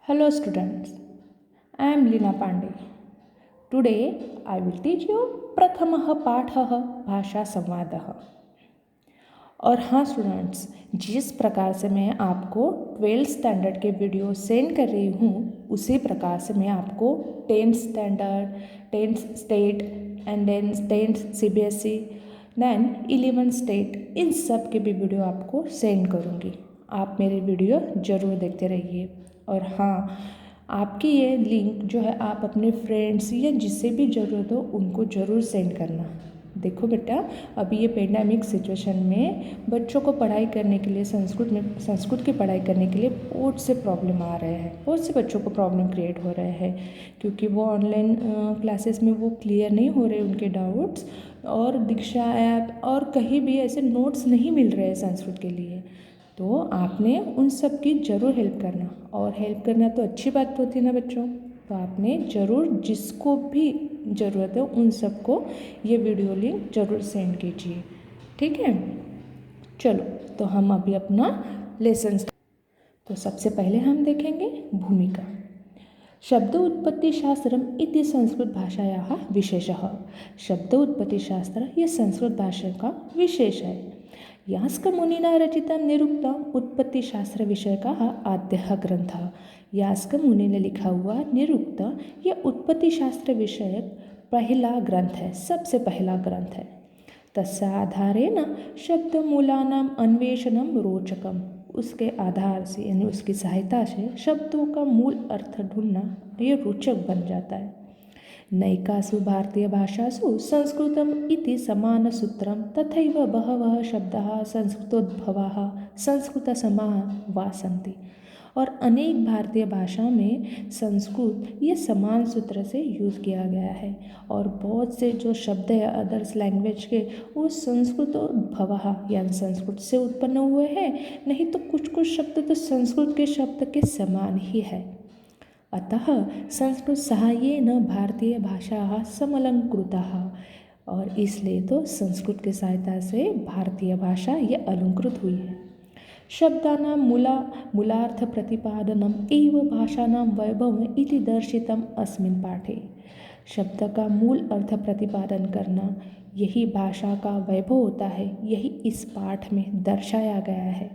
Hello students, I am Lina Pandey. Today I will teach you प्रथमः पाठः भाषा संवादः। और हाँ स्टूडेंट्स, जिस प्रकार से मैं आपको 12th स्टैंडर्ड के वीडियो सेंड कर रही हूँ उसी प्रकार से मैं आपको 10th standard, 10th state and then 10th CBSE, then 11th state, इन सब के भी वीडियो आपको सेंड करूँगी। आप मेरे वीडियो ज़रूर देखते रहिए। और हाँ, आपकी ये लिंक जो है आप अपने फ्रेंड्स या जिससे भी ज़रूरत हो उनको ज़रूर सेंड करना। देखो बेटा, अभी ये पेंडेमिक सिचुएशन में बच्चों को पढ़ाई करने के लिए संस्कृत की पढ़ाई करने के लिए बहुत से प्रॉब्लम आ रहे हैं, बहुत से बच्चों को प्रॉब्लम क्रिएट हो रहे हैं क्योंकि वो ऑनलाइन क्लासेस में वो क्लियर नहीं हो रहे उनके डाउट्स, और दीक्षा ऐप और कहीं भी ऐसे नोट्स नहीं मिल रहे हैं संस्कृत के लिए। तो आपने उन सब की ज़रूर हेल्प करना, और हेल्प करना तो अच्छी बात होती है ना बच्चों। तो आपने ज़रूर जिसको भी ज़रूरत है उन सबको ये वीडियो लिंक ज़रूर सेंड कीजिए, ठीक है। चलो तो हम अभी अपना लेसन। तो सबसे पहले हम देखेंगे भूमिका। शब्द उत्पत्तिशास्त्रम इति संस्कृत भाषायाः विशेषः। शब्द उत्पत्तिशास्त्र ये संस्कृत भाषा का विशेष है। यास्कमुनिना रचितं निरुक्तम् उत्पत्तिशास्त्र विषय का आद्यः ग्रंथः। यास्क मुनि ने लिखा हुआ निरुक्त यह उत्पत्तिशास्त्र विषयक पहला ग्रंथ है, सबसे पहला ग्रंथ है। तस्य आधारेण शब्दमूलानाम् अन्वेषणं रोचकम्। उसके आधार से यानी उसकी सहायता से शब्दों का मूल अर्थ ढूंढना ये रोचक बन जाता है। नैकासु भारतीय भाषासु संस्कृतम इति समानसूत्रम तथैव बहवः शब्दाः संस्कृतोद्भवाः संस्कृतसमाः वा सन्ति। और अनेक भारतीय भाषाओं में संस्कृत ये समान सूत्र से यूज़ किया गया है, और बहुत से जो शब्द है अदर्स लैंग्वेज के वो संस्कृतोद्भवाः यानी संस्कृत से उत्पन्न हुए हैं, नहीं तो कुछ कुछ शब्द तो संस्कृत के शब्द के समान ही है। अतः संस्कृत सहाय्येन भारतीय भाषाः समलंकृताः, और इसलिए तो संस्कृत की सहायता से भारतीय भाषा ये अलंकृत हुई है। शब्दानां मूलार्थ प्रतिपादनम एव भाषानां वैभवम् इति दर्शितम् अस्मिन् पाठे। शब्द का मूल अर्थ प्रतिपादन करना यही भाषा का वैभव होता है, यही इस पाठ में दर्शाया गया है।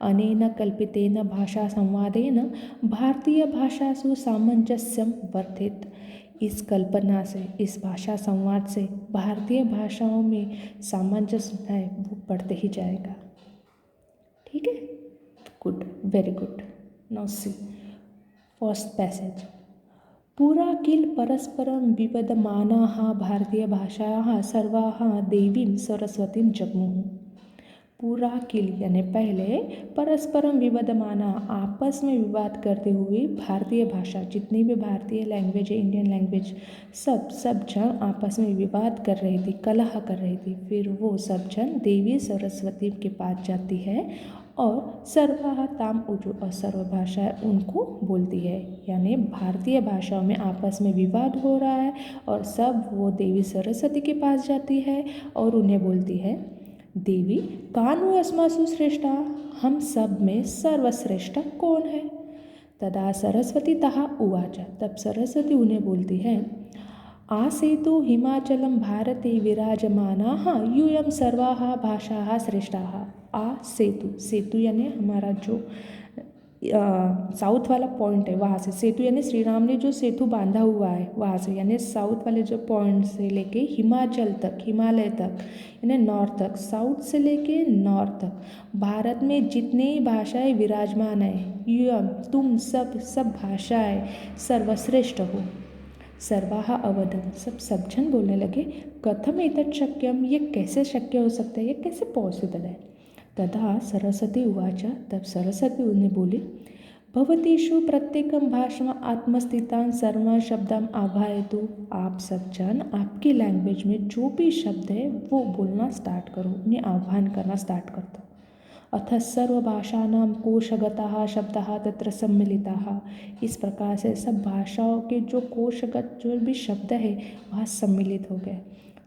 अनेन कल्पितेन भाषा संवादेन भारतीय भाषासु सामंजस्यम वर्धित। इस कल्पना से, इस भाषा संवाद से भारतीय भाषाओं में सामंजस्य है वो बढ़ते ही जाएगा, ठीक है। Good, very good. Now see first passage. पुरा किल परस्परं विवदमानाः भारतीय भाषायाः सर्वाः देवीं सरस्वतीं जग्मुः। पूरा किल यानी पहले, परस्परम विवदमाना आपस में विवाद करते हुए भारतीय भाषा, जितनी भी भारतीय लैंग्वेज है, इंडियन लैंग्वेज, सब जन आपस में विवाद कर रही थी, कलह कर रही थी। फिर वो सब जन देवी सरस्वती के पास जाती है और सर्वाः ताम उजु, और सर्व भाषा उनको बोलती है। यानी भारतीय भाषाओं में आपस में विवाद हो रहा है और सब वो देवी सरस्वती के पास जाती है और उन्हें बोलती है, देवी कानु अस्मासु श्रेष्ठा, हम सब में सर्वश्रेष्ठ कौन है। तदा सरस्वती तहा उवाच, तब सरस्वती उन्हें बोलती है, आसेतु हिमाचलम भारते विराजमानाः यूयं सर्वाः भाषाः श्रेष्ठाः। आ सेतु, सेतु यानी हमारा जो साउथ वाला पॉइंट है वहाँ से, सेतु यानी श्री राम ने जो सेतु बांधा हुआ है वहाँ से, यानी साउथ वाले जो पॉइंट से लेके हिमाचल तक, हिमालय तक यानी नॉर्थ तक, साउथ से लेके नॉर्थ तक भारत में जितनी भाषाएं विराजमान है, यम तुम सब भाषाएं सर्वश्रेष्ठ हो। सर्वाहा अवदन, सब जन बोलने लगे, कथम एतत् शक्यम, ये कैसे शक्य हो सकता है, ये कैसे पॉसिबल है। तदा सरस्वती उवाच, तब सरस्वती उन्हें बोली, भवतीषु प्रत्येकं भाषा आत्मस्थितान् सर्वान् शब्दान् आभायतु। आप सब जन आपकी लैंग्वेज में जो भी शब्द है वो बोलना स्टार्ट करो, उन्हें आह्वान करना स्टार्ट कर दो। अथ सर्वभाषाणां कोशगताः शब्दाः तत्र सम्मिलिताः। इस प्रकार से सब भाषाओं के जो कोशगत जो भी शब्द है वहाँ सम्मिलित हो गए।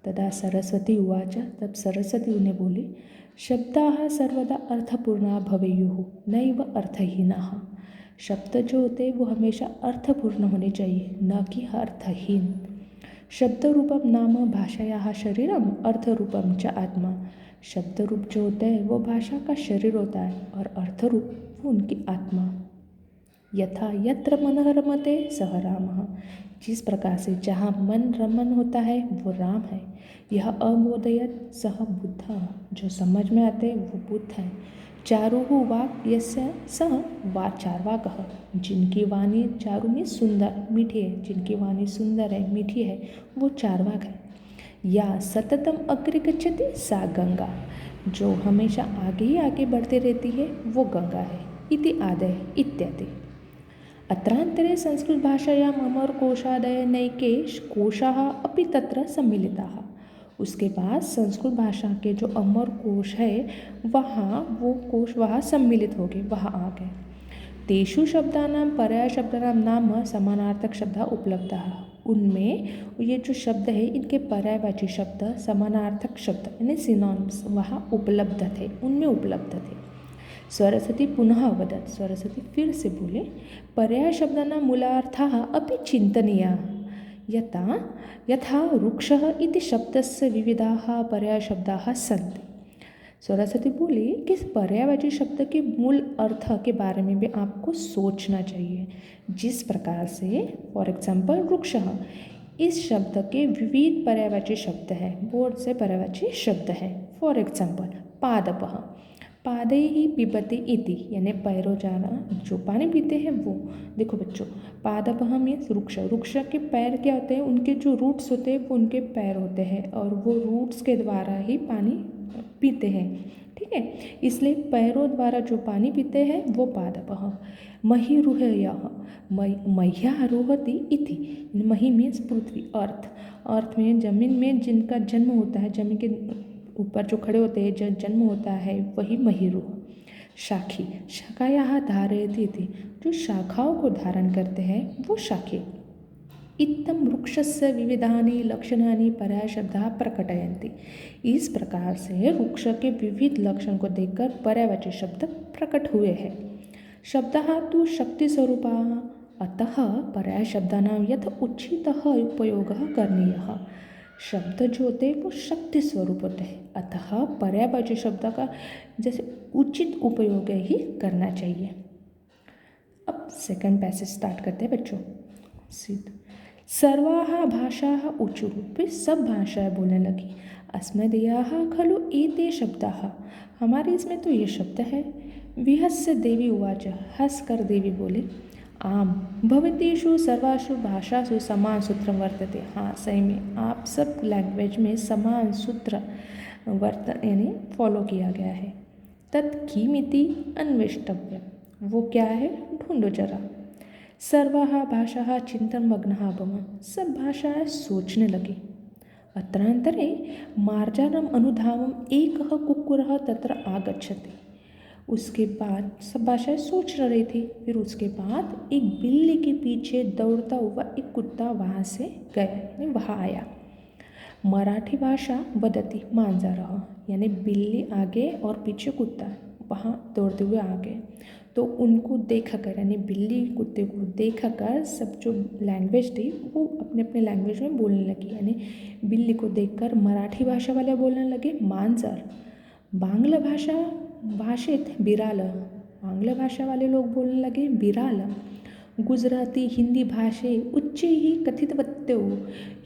तदा सरस्वती उवाच, तब सरस्वती उन्हें बोली, शब्दाः सर्वदा अर्थपूर्णा भवेयुः नैव अर्थहीनाः। शब्द जो होते हैं वो हमेशा अर्थपूर्ण होने चाहिए, न कि अर्थहीन। शब्द रूपम नाम भाषायाः शरीरम अर्थ रूपम च आत्मा। शब्द रूप जो होता है वो भाषा का शरीर होता है और अर्थ रूप वो उनकी आत्मा। यथा यत्र मनः रमते सह रामः। जिस प्रकार से जहाँ मन रमन होता है वो राम है। यह अबोधयत सह बुद्धः। जो समझ में आते वो बुद्ध है। चारुः वाक् यस्य सः वा चार्वाकः। जिनकी वाणी चारु में सुंदर मीठी है, जिनकी वाणी सुंदर है मीठी है वो चार्वाक है। या सततम अग्रे गच्छति सा गंगा। जो हमेशा आगे ही आगे बढ़ती रहती है वो गंगा है। इति आदय इत्यादि। अत्रांतरे संस्कृतभाषायाम् अमरकोशादय नैके कोशाः अपि तत्र सम्मिलिताः। उसके बाद संस्कृत भाषा के जो अमर कोश है वहाँ वो कोश वहाँ सम्मिलित हो गए, वहाँ आ गए। तेषु शब्दानां पर्यायशब्दानां नाम समानार्थक शब्द उपलब्धाः। उनमें ये जो शब्द है इनके पर्यायवाची शब्द समानार्थक शब्द यानी सिनोनिम्स वहाँ उपलब्ध थे, उनमें उपलब्ध थे। सरस्वती पुनः वदत्। सरस्वती फिर से बोले, पर्याय शब्दानां मूलार्थाः अपि चिन्तनीयाः। यथा वृक्षः इति शब्दस्य विविधाः पर्यायशब्दाः सन्ति। सरस्वती बोली कि पर्यायवाची शब्द के मूल अर्थ के बारे में भी आपको सोचना चाहिए। जिस प्रकार से फॉर एग्जाम्पल वृक्षः, इस शब्द के विविध पर्यायवाची शब्द है, बहुत से पर्यायवाची शब्द है। फॉर एग्जाम्पल पादपः, पादे ही पिबते इति यानी पैरों जाना जो पानी पीते हैं वो। देखो बच्चों, पादपः मीन्स वृक्ष। वृक्ष के पैर क्या होते हैं, उनके जो रूट्स होते हैं वो उनके पैर होते हैं और वो रूट्स के द्वारा ही पानी पीते हैं, ठीक है। इसलिए पैरों द्वारा जो पानी पीते हैं वो पादपः। महीरुहयः, मह्यः रोहति इति। मही मीन्स पृथ्वी, अर्थ। अर्थ में जमीन में जिनका जन्म होता है, जमीन के ऊपर जो खड़े होते हैं, जो जन्म होता है वही महीरुह। शाखी, शाखायाः धारयति इति। जो शाखाओं को धारण करते हैं वो शाखी। इत्थं वृक्षस्य विविधानि लक्षणानि पर्यायशब्दाः प्रकटयन्ति। इस प्रकार से वृक्ष के विविध लक्षण को देखकर पर्यायवाची शब्द प्रकट हुए हैं। शब्दः तु शक्तिस्वरूपाः, अतः पर्यायशब्दानां यथ उचितः उपयोगः करणीयः। शब्द जो होते हैं वो शक्ति स्वरूप होते हैं, अतः पर्यायवाची शब्द का जैसे उचित उपयोग ही करना चाहिए। अब सेकंड पैसेज स्टार्ट करते हैं बच्चों। सिद्ध सर्वाः भाषाः ऊचुः, फिर सब भाषाएं बोलने लगी। अस्मदीयाः खलु एते शब्दाः, हमारे इसमें तो ये शब्द है। विहस्य देवी उवाच, हंसकर देवी बोले, आम भवतीषु सर्वासु भाषासु समान सूत्र वर्तते। हाँ सही में आप सब लैंग्वेज में समान सूत्र यानी फॉलो किया गया है। तत्किमिति अन्वेष्टव्यम, वो क्या है ढूंढो जरा। सर्वाः भाषाः चिंतनमग्नाः अभवन्, सब भाषाएं सोचने लगी। अत्रांतरे मार्जानम् अनुधावम् एकः कुक्कुरः तत्र आगच्छति। उसके बाद सब भाषाएं सोच रही थी। फिर उसके बाद एक बिल्ली के पीछे दौड़ता हुआ एक कुत्ता वहाँ से गया, यानी वहाँ आया। मराठी भाषा वदती मांजरः, यानी बिल्ली आगे और पीछे कुत्ता वहाँ दौड़ते हुए आ गए। तो उनको देखा कर यानी बिल्ली कुत्ते को देखा कर सब जो लैंग्वेज थी वो अपने अपने लैंग्वेज में बोलने लगी। यानी बिल्ली को देखकर मराठी भाषा वाले बोलने लगे मांजर, बांग्ला भाषित बिराल, आंग्ल भाषा वाले लोग बोलने लगे बिराल, गुजराती हिंदी भाषे उच्चे ही कथितवत्यो,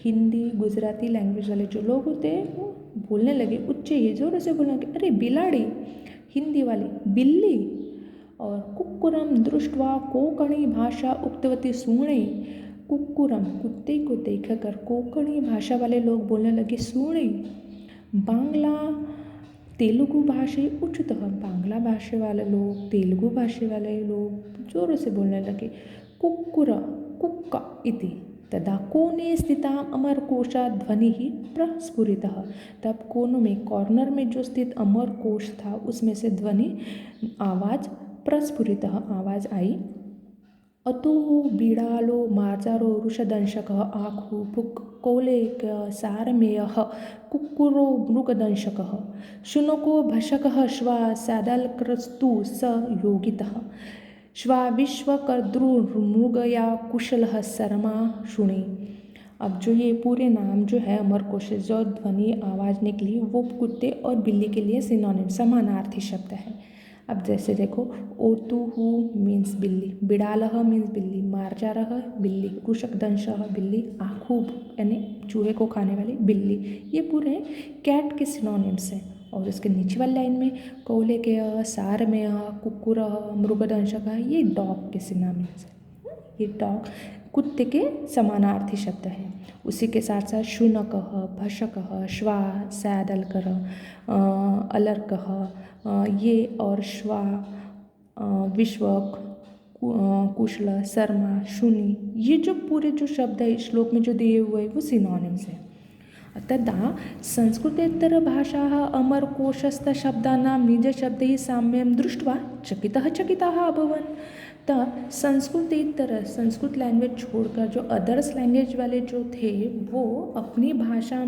हिंदी गुजराती लैंग्वेज वाले जो लोग होते हैं वो बोलने लगे उच्चे ही जोरों से बोलने लगे, अरे बिलाड़ी, हिंदी वाली बिल्ली। और कुक्कुरम दृष्ट्वा कोंकणी भाषा उक्तवती सूणे, कुक्कुरम कुत्ते को देखकर कोंकणी भाषा वाले लोग बोलने लगे सूणे। बांग्ला तेलुगु भाषे उच्चतः, बांग्ला भाषा वाले लोग तेलुगु भाषा वाले लोग जोरों से बोलने लगे कुक्कुर कुक्का इति। तदा कोने स्थितां अमरकोशा ध्वनि ही प्रस्फुरितः, तब कोनों में कॉर्नर में जो स्थित अमरकोश था उसमें से ध्वनि आवाज़ प्रस्फुरितः आवाज़ आई। अतुः बिडालो मार्जारो वृषदंशकः आखु भुक् कौलेक सारमेयः कुक्कुरो मृगदंशकः शुनको भषकः श्वा सादालक्रस्तु स योगितः श्वा विश्वकर्दृमृगया कुशलः सरमा शुनि। अब जो ये पूरे नाम जो है अमरकोश से जो ध्वनि आवाज़ निकली वो कुत्ते और बिल्ली के लिए सिनोनिम समानार्थी शब्द है। अब जैसे देखो, ओतुहु मीन्स बिल्ली, बिड़ालह मीन्स बिल्ली, मार्जारह बिल्ली, कृषकदंशः बिल्ली, आखू यानी चूहे को खाने वाली बिल्ली, ये पूरे कैट के सिनोनिम्स हैं। और इसके नीचे वाली लाइन में कौले के सारमेय कुक्कुर मृगदंशक ये डॉग के सिनोनिम्स हैं। ये डॉग कुत्ते के समानार्थी शब्द है। उसी के साथ साथ शुनकः भषकः श्वा सैदलकर अलर्कः ये और श्वा विश्वक कुशल शर्मा शुनि, ये जो पूरे जो शब्द है इस श्लोक में जो दिए हुए वो सिनोनिम्स हैं। तदा संस्कृतेतरभाषाः अमरकोशस्थशब्दानां निजशब्दैः साम्यं दृष्ट्वा चकिताः अभवन्। संस्कृत लैंग्वेज छोड़कर जो अदर्स लैंग्वेज वाले जो थे वो अपनी भाषा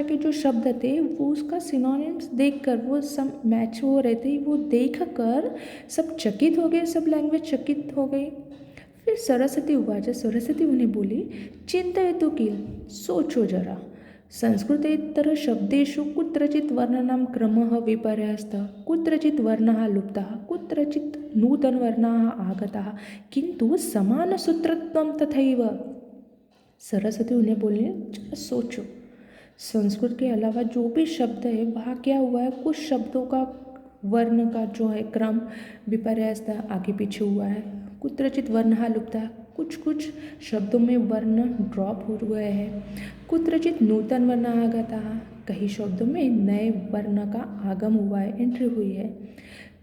के जो शब्द थे वो उसका सिनोनिम्स देखकर वो सब मैच हो रहे थे, वो देखकर सब चकित हो गए, सब लैंग्वेज चकित हो गई। फिर सरस्वती उवाच, सरस्वती उन्हें बोली, चिन्तयतु किल, सोचो जरा, संस्कृतेतर शब्देषु कुत्रचित् वर्णानां क्रमः विपर्यस्तः, कुत्रचित् वर्णः लुप्तः, कुत्रचित् नूतनवर्णाः आगताः, किन्तु समानसूत्रत्वं तथैव। सरस्वती उन्हें बोले, सोचो, संस्कृत के अलावा जो भी शब्द है वहाँ क्या हुआ है, कुछ शब्दों का वर्ण का जो है क्रम विपर्यस्त आगे पीछे हुआ है, कुत्रचित वर्णः लुप्तः, कुछ शब्दों में वर्ण ड्रॉप हो गए हैं, कुत्रचित नूतन वर्ण आगतः, कई शब्दों में नए वर्ण का आगम हुआ है, एंट्री हुई है,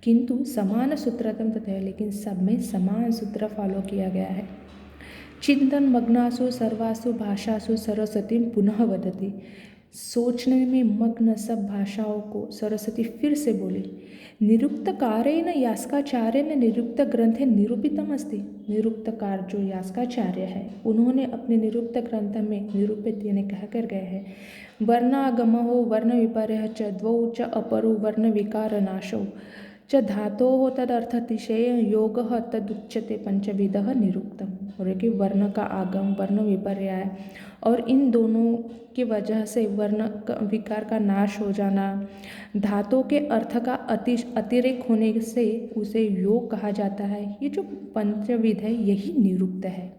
किंतु समान सूत्रतम तथा, लेकिन सब में समान सूत्र फॉलो किया गया है। चिंतन मग्नासु सर्वासु भाषासु सरस्वती पुनः वदति, सोचने में मग्न सब भाषाओं को सरस्वती फिर से बोली। निरुक्तकारेण यास्काचार्येण निरुक्त ग्रंथे निरूपितम अस्ति, निरुक्तकार जो यास्काचार्य है उन्होंने अपने निरुक्त ग्रंथ में निरूपित यानी कह कर गए हैं, वर्णागमो वर्ण विपर्यः च द्वौ च अपरो वर्ण विकार नाशो च धातोः तदर्थतिशय योगः तदुच्यते पंचविधः निरुक्तम। और कि वर्ण का आगम, वर्ण विपर्याय और इन दोनों की वजह से वर्ण विकार का नाश हो जाना, धातु के अर्थ का अतिरेक होने से उसे योग कहा जाता है, ये जो पंचविध है यही निरुक्त है।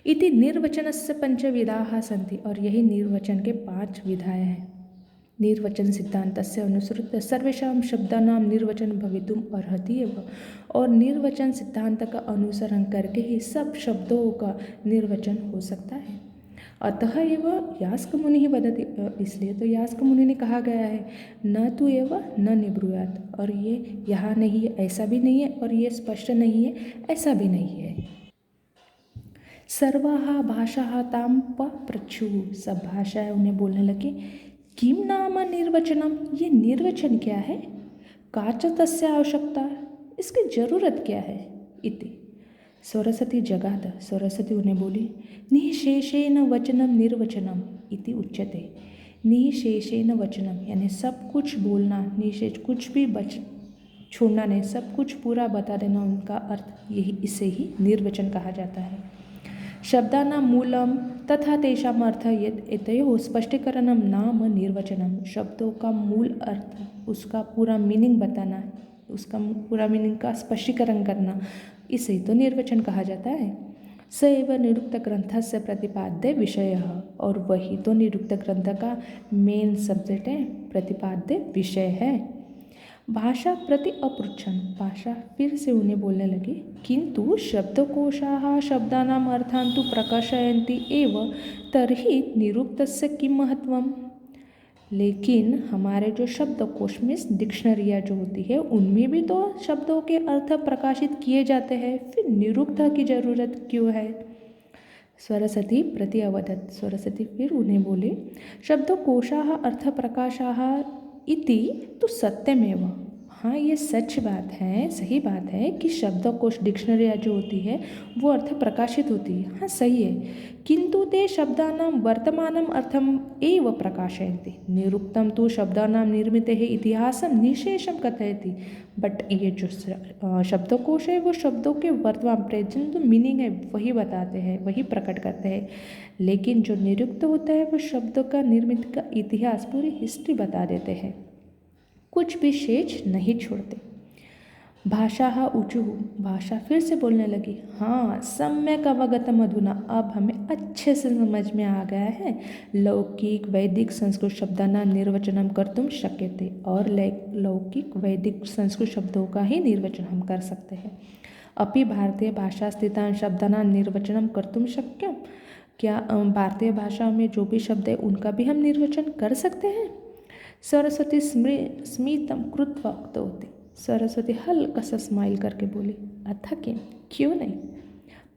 इति निर्वचनस्य पंचविधाः सन्ति, और यही निर्वचन के 5 विधाएं हैं। निर्वचन सिद्धान्तस्य अनुसृत्य सर्वेषां शब्दानां निर्वचन भवितुम् अर्हति एव, और निर्वचन सिद्धांत का अनुसरण करके ही सब शब्दों का निर्वचन हो सकता है। अतः एव यास्क मुनि वदति, इसलिए तो यास्क मुनि ने कहा गया है, न तु एव न निब्रूयात्, और ये यहाँ नहीं है, ऐसा भी नहीं है, और ये स्पष्ट नहीं है, ऐसा भी नहीं है। सर्वाः भाषाः तां पप्रच्छुः, सब भाषाएं उन्हें बोलने लगी, किम नाम निर्वचनम, ये निर्वचन क्या है, काच तस्य आवश्यकता, इसकी जरूरत क्या है। इति सरस्वती जगाद, सरस्वती उन्हें बोली, निशेषेण वचनम निर्वचनम इति उच्यते। निशेषेण वचनम यानी सब कुछ बोलना, निशेष कुछ भी छोड़ना नहीं, सब कुछ पूरा बता देना, उनका अर्थ यही, इसे ही निर्वचन कहा जाता है। शब्दानां मूलम तथा तेषाम् अर्थ एतयोः स्पष्टीकरणं नाम निर्वचनम, शब्दों का मूल अर्थ, उसका पूरा मीनिंग बताना, उसका पूरा मीनिंग का स्पष्टीकरण करना, इसे तो निर्वचन कहा जाता है। स एव निरुक्त ग्रंथस्य प्रतिपाद्य विषयः, और वही तो निरुक्त ग्रंथ का मेन सब्जेक्ट है, प्रतिपाद्य विषय है। भाषा प्रति अपृच्छन, भाषा फिर से उन्हें बोलने लगी, किंतु शब्दकोशाः शब्दानाम् अर्थान् तु प्रकाशयन्ति एव, तर्हि निरुक्तस्य किं महत्वम्। लेकिन हमारे जो शब्दकोश में डिक्शनरियाँ जो होती है उनमें भी तो शब्दों के अर्थ प्रकाशित किए जाते हैं, फिर निरुक्त की जरूरत क्यों है। सरस्वती प्रति अवदत्, सरस्वती फिर उन्हें बोले, शब्दकोशाः अर्थ प्रकाशाः इति तो सत्यमेव, हाँ, ये सच बात है, सही बात है कि शब्दकोश डिक्शनरी जो होती है वो अर्थ प्रकाशित होती है। हाँ, सही है। किंतु ते शब्दानां वर्तमानम् अर्थम एव प्रकाशयन्ति। निरुक्तं तु शब्दानां निर्मितेः इतिहासं निशेषं कथयति। बट ये जो शब्दकोश है वो शब्दों के वर्तमान प्रेजेंट मीनिंग है वही बताते हैं, वही प्रकट करते हैं। लेकिन जो निरुक्त होता है वो शब्दों का निर्मित का इतिहास, पूरी हिस्ट्री बता देते हैं, कुछ भी शेष नहीं छोड़ते। भाषा ऊचु, भाषा फिर से बोलने लगी। हाँ, सम्यक अवगतम अधुना, अब हमें अच्छे से समझ में आ गया है। लौकिक वैदिक संस्कृत शब्दानां निर्वचनम कर्तुम शक्यते, और लौकिक वैदिक संस्कृत शब्दों का ही निर्वचन हम कर सकते हैं। अपि भारतीय भाषा स्थितान शब्दानां निर्वचनम कर्तुम शक्यम, क्या भारतीय भाषा में जो भी शब्द है उनका भी हम निर्वचन कर सकते हैं। सरस्वती स्मितम कृत्वा उक्तवती, सरस्वती हल्का सा स्माइल करके बोली, अथा किं, क्यों नहीं।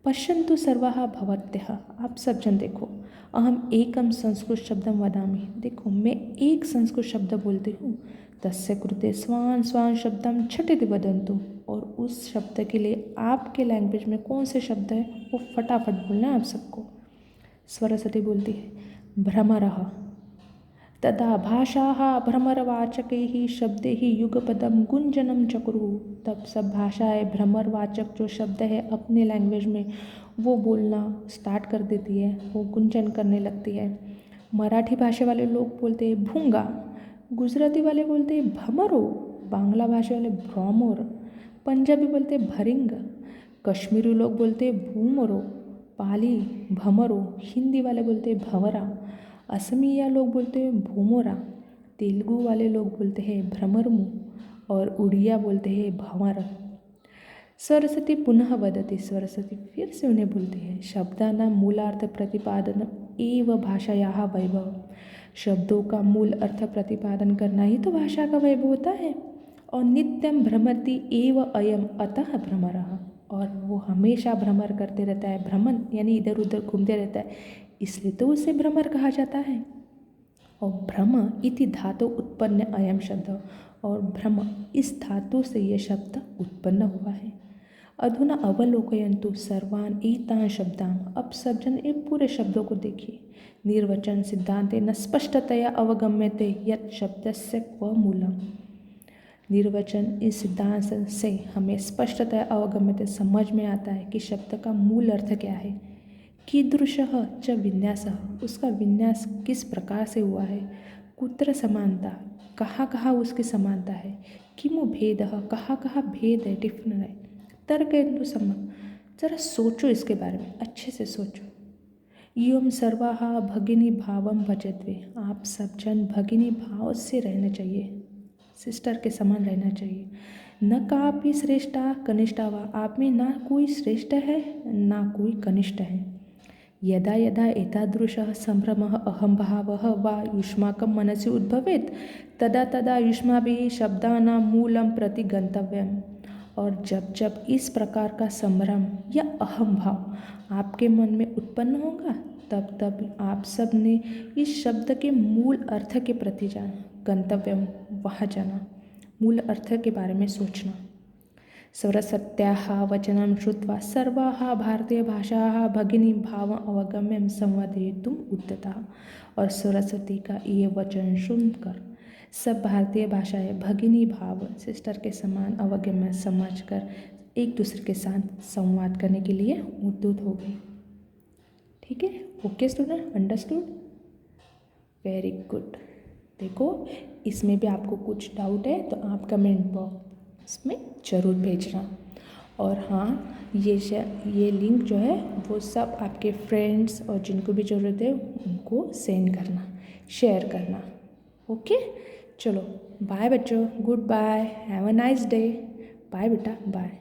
पश्यन्तु सर्वाः भवत्यः, आप सब जन देखो। अहम एकम संस्कृत शब्दम वदामि, देखो मैं एक संस्कृत शब्द बोलती हूँ। तस्य कृते स्वान स्वान शब्दम छटिति वदन्तु, और उस शब्द के लिए आपके लैंग्वेज में कौन से शब्द है वो फटाफट बोलना है आप सबको। सरस्वती बोलती है, भ्रमरः, तदा भाषाः भ्रमरवाचकैः शब्दैः युगपदं गुंजनं चक्रुः, तब सब भाषाएँ भ्रमरवाचक जो शब्द है अपने लैंग्वेज में वो बोलना स्टार्ट कर देती है, वो गुंजन करने लगती है। मराठी भाषा वाले लोग बोलते हैं भूंगा, गुजराती वाले बोलते हैं भमरो, बांग्ला भाषा वाले भ्रमर, पंजाबी बोलते हैं भरिंग, कश्मीरी लोग बोलते हैं भूमरो, पाली भमरो, हिंदी वाले बोलते हैं भंवरा, असमिया लोग बोलते हैं भूमोरा, तेलुगु वाले लोग बोलते हैं भ्रमरमु, और उड़िया बोलते हैं भंवर। सरस्वती पुनः वदति, सरस्वती फिर से उन्हें बोलती है, शब्दानां मूलार्थ प्रतिपादनम एव भाषायाः वैभव, शब्दों का मूल अर्थ प्रतिपादन करना ही तो भाषा का वैभव होता है। और नित्यम भ्रमति एव अयम अतः भ्रमरः, और वो हमेशा भ्रमर करते रहता है, भ्रमण यानी इधर उधर घूमते रहता है, इसलिए तो उसे भ्रमर कहा जाता है। और भ्रम इति धातु उत्पन्न अयम शब्द, और भ्रम इस धातु से यह शब्द उत्पन्न हुआ है। अधुना अवलोकयन्तु सर्वान् एतान् शब्दान्, अब सब जन ये पूरे शब्दों को देखिए। निर्वचन सिद्धांतेन स्पष्टतया अवगम्यते यत् शब्दस्य क्व मूलम्, निर्वचन इस सिद्धांत से हमें स्पष्टतया अवगम्यते समझ में आता है कि शब्द का मूल अर्थ क्या है। कीदृशः च विन्यासः, उसका विन्यास किस प्रकार से हुआ है। कुत्र समानता, कहाँ कहाँ उसकी समानता है। किमु भेदः, कहाँ कहाँ भेद है, डिफरेंट है। तर्कयन्तु सम्यक्, जरा सोचो इसके बारे में, अच्छे से सोचो। इयं सर्वाः भगिनी भावं भजत्वे, आप सब जन भगिनी भाव से रहना चाहिए, सिस्टर के समान रहना चाहिए। न कापि श्रेष्ठा कनिष्ठा वा, आप में ना कोई श्रेष्ठ है ना कोई कनिष्ठ है। यदा यदा एतादृशः सम्भ्रमः अहंभावः वा युष्माकं मनसि उद्भवेत् तदा तदा युष्माभिः शब्दानां मूलं प्रति गन्तव्यम्, और जब जब इस प्रकार का संभ्रम या अहंभाव आपके मन में उत्पन्न होगा तब तब आप सब ने इस शब्द के मूल अर्थ के प्रति जाना, गंतव्यम वहाँ जाना, मूल अर्थ के बारे में सोचना। सरस्वत्याः वचनं श्रुत्वा सर्वाः भारतीयभाषाः भगिनी भावम् अवगम्य संवादयितुम् उद्यताः, और सरस्वती का ये वचन सुनकर सब भारतीय भाषाएं भगिनी भाव, सिस्टर के समान अवगम्य समझकर एक दूसरे के साथ संवाद करने के लिए उद्युत हो गई। ठीक है, okay student, understood, very good. देखो इसमें भी आपको कुछ डाउट है तो आप कमेंट बॉक्स में ज़रूर भेजना। और हाँ, ये लिंक जो है वो सब आपके फ्रेंड्स और जिनको भी ज़रूरत है उनको सेंड करना, शेयर करना। ओके, चलो बाय बच्चों, goodbye, have a nice day, bye बेटा, बाय।